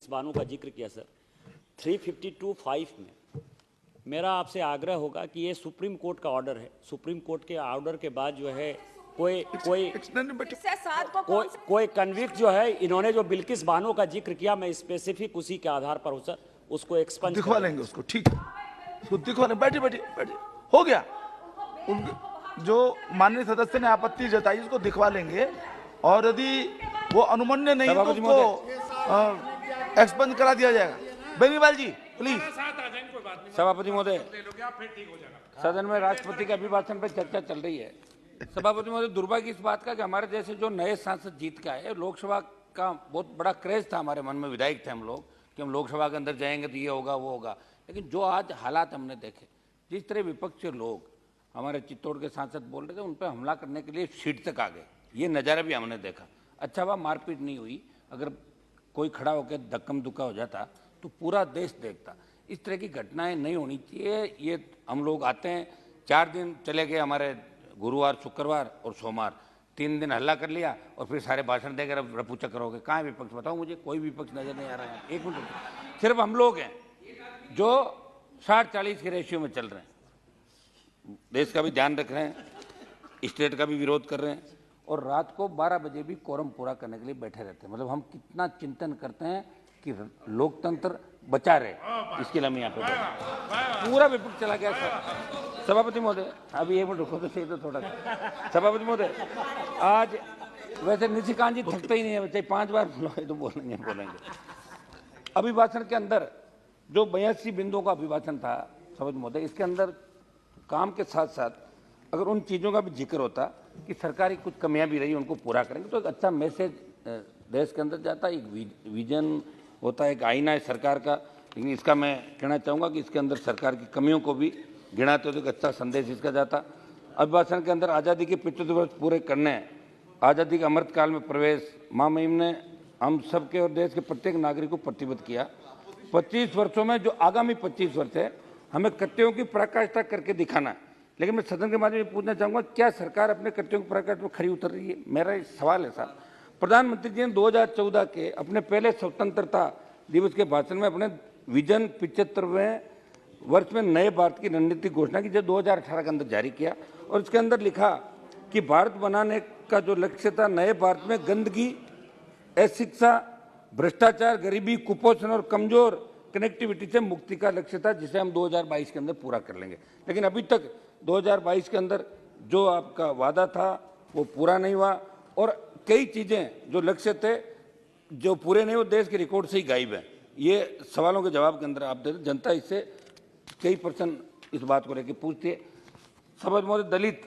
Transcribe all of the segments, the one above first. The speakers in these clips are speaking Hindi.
बानों का जिक्र किया सर। 352(5) में मेरा आपसे आग्रह होगा कि ये सुप्रीम कोर्ट का ऑर्डर है। सुप्रीम कोर्ट के ऑर्डर के बाद जो है कोई कन्विक्ट जो है, इन्होंने जो बिल्किस बानो का जिक्र किया, मैं स्पेसिफिक उसी के आधार पर हूं सर, उसको एक्सपंज दिखवा लेंगे उसको, ठीक है, उसको दिखवा लेंगे। बैठिए बैठिए बैठिए, हो गया। जो माननीय सदस्य ने आपत्ति जताई उसको दिखवा लेंगे, और यदि वो अनुमन्य नहीं तो उसको एक्सपंज करा दिया जाएगा। बेनीवाल जी प्लीज। सभापति महोदय, सदन में राष्ट्रपति के अभिभाषण पर चर्चा चल रही है। सभापति महोदय, दुर्भाग्य इस बात का कि हमारे जैसे जो नए सांसद जीत के आए, लोकसभा का बहुत बड़ा क्रेज था हमारे मन में, विधायक थे हम लोग कि हम लोकसभा के अंदर जाएंगे तो ये होगा वो होगा, लेकिन जो आज हालात हमने देखे, जिस तरह विपक्षी लोग हमारे चित्तौड़ के सांसद बोल रहे थे, उन पर हमला करने के लिए सीट तक आ गए, ये नज़ारा भी हमने देखा। अच्छा हुआ मारपीट नहीं हुई, अगर कोई खड़ा होकर धक्कम धुक्का हो जाता तो पूरा देश देखता। इस तरह की घटनाएं नहीं होनी चाहिए। ये हम लोग आते हैं, 4 दिन चले गए हमारे, गुरुवार शुक्रवार और सोमवार, 3 दिन हल्ला कर लिया और फिर सारे भाषण देकर रफू चक्कर हो गए। कहाँ है विपक्ष, बताओ मुझे, कोई विपक्ष नजर नहीं आ रहा है। एक मिनट, सिर्फ हम लोग हैं जो 60-40 के रेशियो में चल रहे हैं, देश का भी ध्यान रख रहे हैं, स्टेट का भी विरोध कर रहे हैं, और रात को 12 बजे भी कोरम पूरा करने के लिए बैठे रहते हैं। मतलब हम कितना चिंतन करते हैं कि लोकतंत्र बचा रहे, इसके लिए हम यहाँ पे पूरा विपक्ष चला गया सर। सभापति महोदय, अभी 1 मिनट रुको तो सही, तो थोड़ा सा। सभापति महोदय, आज वैसे निशिकांत जी थकते ही नहीं है, चाहे 5 बार बोलोगे तो बोलेंगे। अभिभाषण के अंदर जो 82 बिंदुओं का अभिभाषण था सभापति महोदय, इसके अंदर काम के साथ साथ अगर उन चीज़ों का भी जिक्र होता कि सरकारी कुछ कमियां भी रही, उनको पूरा करेंगे, तो एक अच्छा मैसेज देश के अंदर जाता। एक विजन होता है, एक आईना है सरकार का, लेकिन इसका मैं कहना चाहूँगा कि इसके अंदर सरकार की कमियों को भी गिनाते तो एक अच्छा संदेश इसका जाता। अभिभाषण के अंदर आज़ादी के 75 वर्ष पूरे करने, आज़ादी के अमृत काल में प्रवेश, महामहिम ने हम सबके और देश के प्रत्येक नागरिक को प्रतिबद्ध किया। 25 वर्षों में जो आगामी 25 वर्ष है, हमें कृत्यों की पराकाष्ठा करके दिखाना है। लेकिन मैं सदन के माध्यम से पूछना चाहूँगा, क्या सरकार अपने कृत्यों की पराकाष्ठा में खरी उतर रही है? मेरा सवाल है साहब। प्रधानमंत्री जी ने 2014 के अपने पहले स्वतंत्रता दिवस के भाषण में अपने विजन 75वें वर्ष में नए भारत की रणनीति घोषणा की, जो 2018 के अंदर जारी किया, और इसके अंदर लिखा कि भारत बनाने का जो लक्ष्य था, नए भारत में गंदगी, अशिक्षा, भ्रष्टाचार, गरीबी, कुपोषण और कमजोर कनेक्टिविटी से मुक्ति का लक्ष्य था, जिसे हम 2022 के अंदर पूरा कर लेंगे। लेकिन अभी तक 2022 के अंदर जो आपका वादा था वो पूरा नहीं हुआ, और कई चीज़ें जो लक्ष्य थे जो पूरे नहीं, वो देश के रिकॉर्ड से ही गायब है। ये सवालों के जवाब के अंदर आप दे, जनता इससे कई % इस बात को लेकर पूछती है। सभापति महोदय, दलित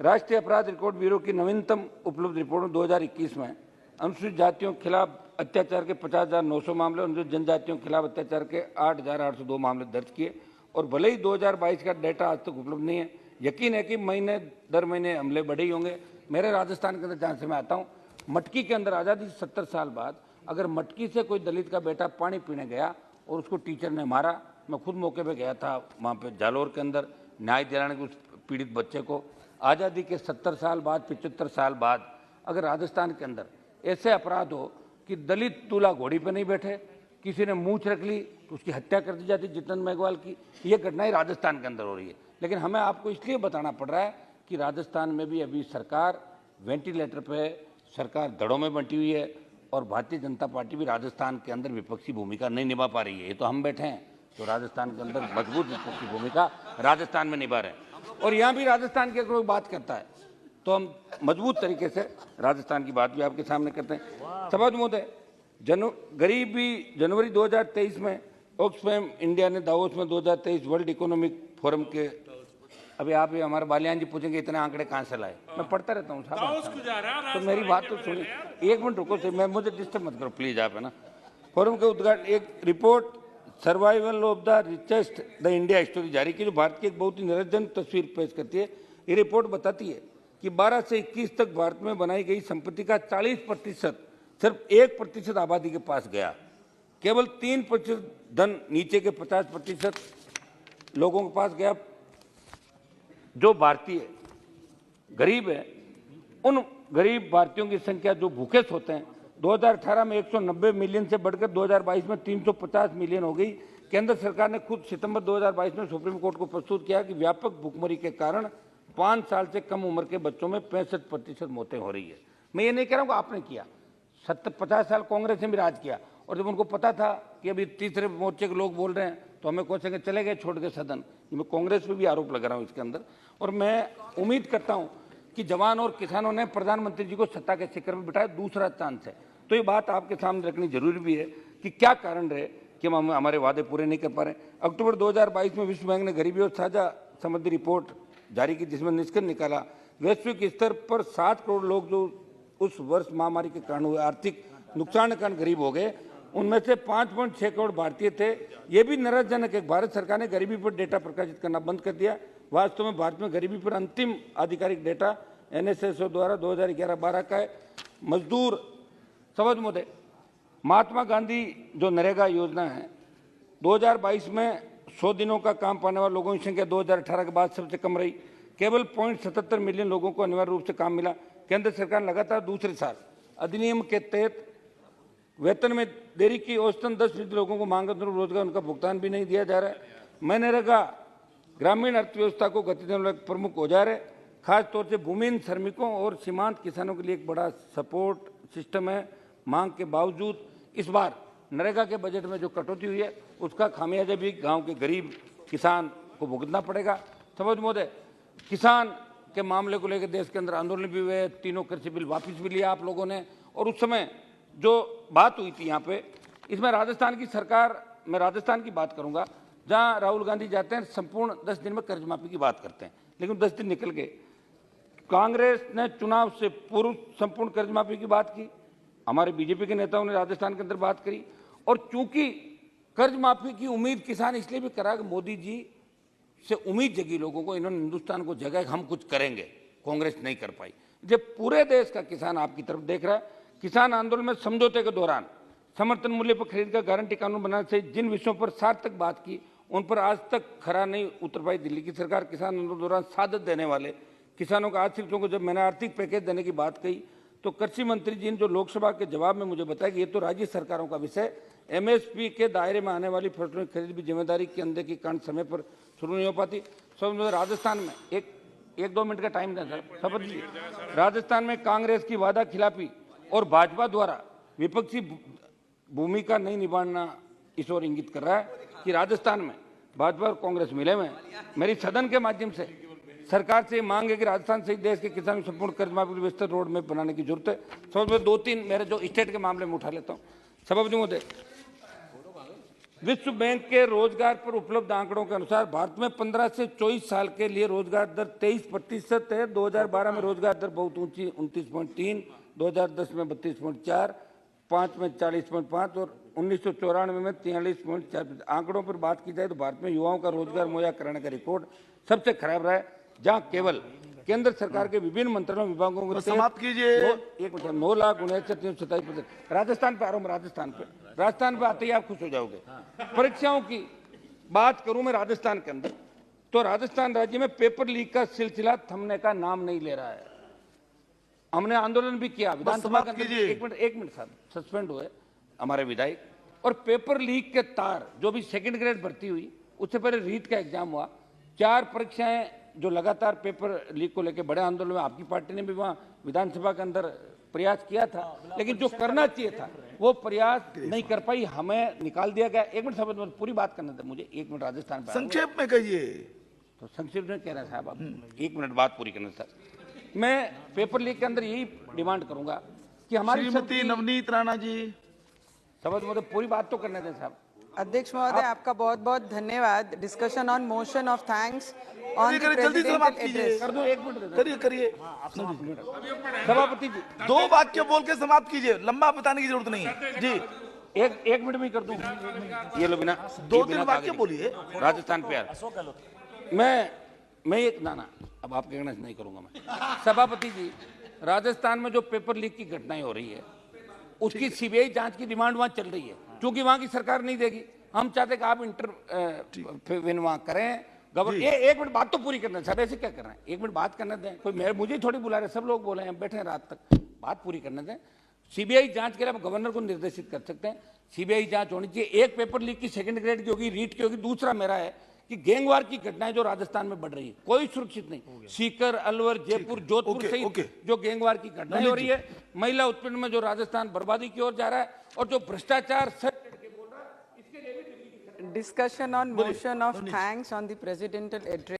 राष्ट्रीय अपराध रिकॉर्ड ब्यूरो की नवीनतम उपलब्ध रिपोर्ट में 2021 में अनुसूचित जातियों के खिलाफ अत्याचार के 50,900 मामले, अनुसूचित जनजातियों के खिलाफ अत्याचार के 8,802 मामले दर्ज किए। और भले ही 2022 का डेटा आज तक उपलब्ध नहीं है, यकीन है कि महीने दर महीने हमले बढ़े ही होंगे। मेरे राजस्थान के अंदर जहाँ से मैं आता हूँ, मटकी के अंदर आज़ादी से 70 साल बाद अगर मटकी से कोई दलित का बेटा पानी पीने गया और उसको टीचर ने मारा, मैं खुद मौके पे गया था, वहाँ पे जालोर के अंदर न्याय दिलाने के उस पीड़ित बच्चे को। आज़ादी के 70 साल बाद, 75 साल बाद अगर राजस्थान के अंदर ऐसे अपराध हो कि दलित दूल्हा घोड़ी पर नहीं बैठे, किसी ने मूंछ रख ली तो उसकी हत्या कर दी जाती, जितन मेघवाल की, ये घटनाएं राजस्थान के अंदर हो रही है। लेकिन हमें आपको इसलिए बताना पड़ रहा है कि राजस्थान में भी अभी सरकार वेंटिलेटर पे, सरकार धड़ों में बंटी हुई है, और भारतीय जनता पार्टी भी राजस्थान के अंदर विपक्षी भूमिका नहीं निभा पा रही है। ये तो हम बैठे हैं तो राजस्थान के अंदर मजबूत विपक्षी भूमिका राजस्थान में निभा रहे हैं, और यहाँ भी राजस्थान की अगर कोई बात करता है तो हम मजबूत तरीके से राजस्थान की बात भी आपके सामने करते हैं। सभापति महोदय, गरीबी जनवरी 2023 में ऑक्सफैम इंडिया ने दावोस में 2023 वर्ल्ड इकोनॉमिक फोरम के, अभी आप ही हमारे बालियान जी पूछेंगे इतने आंकड़े कहाँ से लाए, मैं पढ़ता रहता हूँ साहब, तो मेरी बात तो सुनिए। 1 मिनट रुको, मैं मुझे डिस्टर्ब मत करो प्लीज आप, है ना। फोरम के उद्घाटन एक report survival of the richest the India story जारी की, जो भारत की एक बहुत ही निरंजन तस्वीर पेश करती है। ये रिपोर्ट बताती है कि 12 से 21 तक भारत में बनाई गई संपत्ति का 40% सिर्फ 1% आबादी के पास गया। केवल 3% धन नीचे के 50% लोगों के पास गया। जो भारतीय गरीब है, उन गरीब भारतीयों की संख्या जो भूखे सोते हैं, 2018 में 190 मिलियन से बढ़कर 2022 में 350 मिलियन हो गई। केंद्र सरकार ने खुद सितंबर 2022 में सुप्रीम कोर्ट को प्रस्तुत किया कि व्यापक भुखमरी के कारण 5 साल से कम उम्र के बच्चों में 65% मौतें हो रही है। मैं ये नहीं कह रहा हूँ कि आपने किया, 50 साल कांग्रेस ने भी राज किया, और जब उनको पता था कि अभी तीसरे मोर्चे के लोग बोल रहे हैं तो हमें कौन से चले गए छोड़ के सदन। मैं कांग्रेस पे भी आरोप लगा रहा हूँ इसके अंदर। और मैं उम्मीद करता हूँ कि जवान और किसानों ने प्रधानमंत्री जी को सत्ता के शिखर में बिठाया, दूसरा चांस है। तो ये बात आपके सामने रखनी जरूरी भी है कि क्या कारण रहे कि हम हमारे वादे पूरे नहीं कर पा रहे। अक्टूबर 2022 में विश्व बैंक ने गरीबी और साझा समृद्धि रिपोर्ट जारी की, जिसमें निष्कर्ष निकाला वैश्विक स्तर पर 7 करोड़ लोग जो उस वर्ष महामारी के कारण हुए आर्थिक नुकसान के कारण गरीब हो गए, उनमें से 5.6 करोड़ भारतीय थे। ये भी निराशाजनक है। भारत सरकार ने गरीबी पर डेटा प्रकाशित करना बंद कर दिया। वास्तव में भारत में गरीबी पर अंतिम आधिकारिक डेटा NSSO द्वारा 2011-12 का है। मजदूर समझ मुद्दे, महात्मा गांधी जो नरेगा योजना है 2022 में 100 दिनों का काम पाने वाले लोगों की संख्या 2018 के बाद सबसे कम रही। केवल 0.77 मिलियन लोगों को अनिवार्य रूप से काम मिला। केंद्र सरकार ने लगातार दूसरे साल अधिनियम के तहत वेतन में देरी की, औसतन 10% लोगों को मांग अनुरूप रोजगार उनका भुगतान भी नहीं दिया जा रहा है। मनरेगा ग्रामीण अर्थव्यवस्था को गति देने वाला एक प्रमुख औजार है। खासतौर से भूमिहीन श्रमिकों और सीमांत किसानों के लिए एक बड़ा सपोर्ट सिस्टम है। मांग के बावजूद इस बार नरेगा के बजट में जो कटौती हुई है उसका खामियाजा भी गांव के गरीब किसान को भुगतना पड़ेगा। समझ मोदे, किसान के मामले को लेकर देश के अंदर आंदोलन भी हुए, तीनों कृषि बिल वापस भी लिया आप लोगों ने। और उस समय जो बात हुई थी यहाँ पे, इसमें राजस्थान की सरकार, मैं राजस्थान की बात करूंगा, जहाँ राहुल गांधी जाते हैं संपूर्ण 10 दिन में कर्ज माफी की बात करते हैं, लेकिन 10 दिन निकल गए। कांग्रेस ने चुनाव से पूर्व संपूर्ण कर्ज माफी की बात की, हमारे बीजेपी के नेताओं ने राजस्थान के अंदर बात करी। और चूंकि कर्ज माफी की उम्मीद किसान इसलिए भी करा कि मोदी जी से उम्मीद जगी लोगों को, इन्होंने हिंदुस्तान को जगाया हम कुछ करेंगे, कांग्रेस नहीं कर पाई। जब पूरे देश का किसान आपकी तरफ देख रहा है, किसान आंदोलन में समझौते के दौरान समर्थन मूल्य पर खरीद का गारंटी कानून बनाने से जिन विषयों पर सार्थक बात की उन पर आज तक खरा नहीं उतर पाई दिल्ली की सरकार। किसान आंदोलन के दौरान सादत देने वाले किसानों को आर्थिक को जब मैंने आर्थिक पैकेज देने की बात कही तो कृषि मंत्री जी ने जो लोकसभा के जवाब में मुझे बताया कि ये तो राज्य सरकारों का विषय, MSP के दायरे में आने वाली फसलों की खरीद भी जिम्मेदारी के अंदर की कारण समय पर शुरू नहीं हो पाती। सब राजस्थान में एक 2 मिनट का टाइम दें सर, शपथ लीजिए। राजस्थान में कांग्रेस की वादा खिलाफी और भाजपा द्वारा विपक्षी भूमिका नहीं निभाना इस ओर इंगित कर रहा है कि राजस्थान में भाजपा और कांग्रेस मिले हुए हैं। मेरी सदन के माध्यम से सरकार से मांग है कि राजस्थान सहित देश के किसानों को संपूर्ण कर्ज माफी विस्तृत रोड मैप बनाने की जरूरत है। समझ में 2-3 मेरे जो स्टेट के मामले में उठा लेता हूँ। सभापति महोदय, विश्व बैंक के रोजगार पर उपलब्ध आंकड़ों के अनुसार भारत में 15 से 24 साल के लिए रोजगार दर 23% है। 2012 में रोजगार दर बहुत ऊंची 29.3, 2010 में 32.4, 5 में 40.5 और 1994 में 43.4। आंकड़ों पर बात की जाए तो भारत में युवाओं का रोजगार मुहैया कराने का रिकॉर्ड सबसे खराब रहा है, जहां केवल केंद्र सरकार के विभिन्न मंत्रालयों विभागों को समाप्त कीजिए। 9,69,27%। राजस्थान पे आ रहा हूं, राजस्थान पे आते ही आप खुश हो जाओगे। परीक्षाओं की बात करूं मैं राजस्थान के अंदर, तो राजस्थान राज्य में पेपर लीक का सिलसिला थमने का नाम नहीं ले रहा है। हमने आंदोलन भी किया विधानसभा के अंदर, एक मिनट साहब, सस्पेंड हुए हमारे विधायक। और पेपर लीक के तार जो भी सेकंड ग्रेड भर्ती हुई, उससे पहले रीट का एग्जाम हुआ, 4 परीक्षाएं जो लगातार पेपर लीक को लेकर बड़े आंदोलन में आपकी पार्टी ने भी वहां विधानसभा के अंदर प्रयास किया था, लेकिन जो करना चाहिए था वो प्रयास नहीं कर पाई, हमें निकाल दिया गया। 1 मिनट साहब, पूरी बात करना था मुझे, 1 मिनट राजस्थान पे संक्षेप में कहिए। तो संक्षेप में कह रहे हैं साहब आप, 1 मिनट बात पूरी करना था। मैं पेपर लीक के अंदर यही डिमांड करूंगा कि हमारी श्रीमती नवनीत राणा जी, समझ मुझे पूरी बात तो करने दें साहब। अध्यक्ष महोदय, आपका बहुत बहुत धन्यवाद। Discussion on motion of thanks on the जल्दी समाप्त प्रेसिडेंशियल कीजिए। एड्रेस। कर दो, 1 मिनट करिए। सभापति जी 2 वाक्य बोल के समाप्त कीजिए, लंबा बताने की जरूरत नहीं है जी। एक मिनट में कर दूं, ये लो बिना 2-3 वाक्य बोलिए। राजस्थान पे यार मैं एक ना अब आप कहना नहीं करूंगा मैं। सभापति जी, राजस्थान में जो पेपर लीक की घटनाएं हो रही है उसकी CBI जांच की डिमांड वहां चल रही है, क्योंकि वहां की सरकार नहीं देगी। हम चाहते कि आप इंटरव्यू वहां करें। एक मिनट बात तो पूरी करना है साहब, ऐसे क्या कर रहे हैं, 1 मिनट बात करने दें। कोई मुझे थोड़ी बुला रहे, सब लोग बोले हैं, बैठे हैं रात तक, बात पूरी करने दें। सीबीआई जांच के लिए आप गवर्नर को निर्देशित कर सकते हैं, सीबीआई जांच होनी चाहिए। एक पेपर लीक की सेकंड ग्रेड की होगी, रीट की होगी। दूसरा मेरा है कि गैंगवार की घटनाएं जो राजस्थान में बढ़ रही है, कोई सुरक्षित नहीं। सीकर, अलवर, जयपुर, जोधपुर ओके, सहित ओके। जो गैंगवार की घटनाएं हो रही है, महिला उत्पीड़न में जो राजस्थान बर्बादी की ओर जा रहा है, और जो भ्रष्टाचार Discussion on motion of thanks on the presidential address.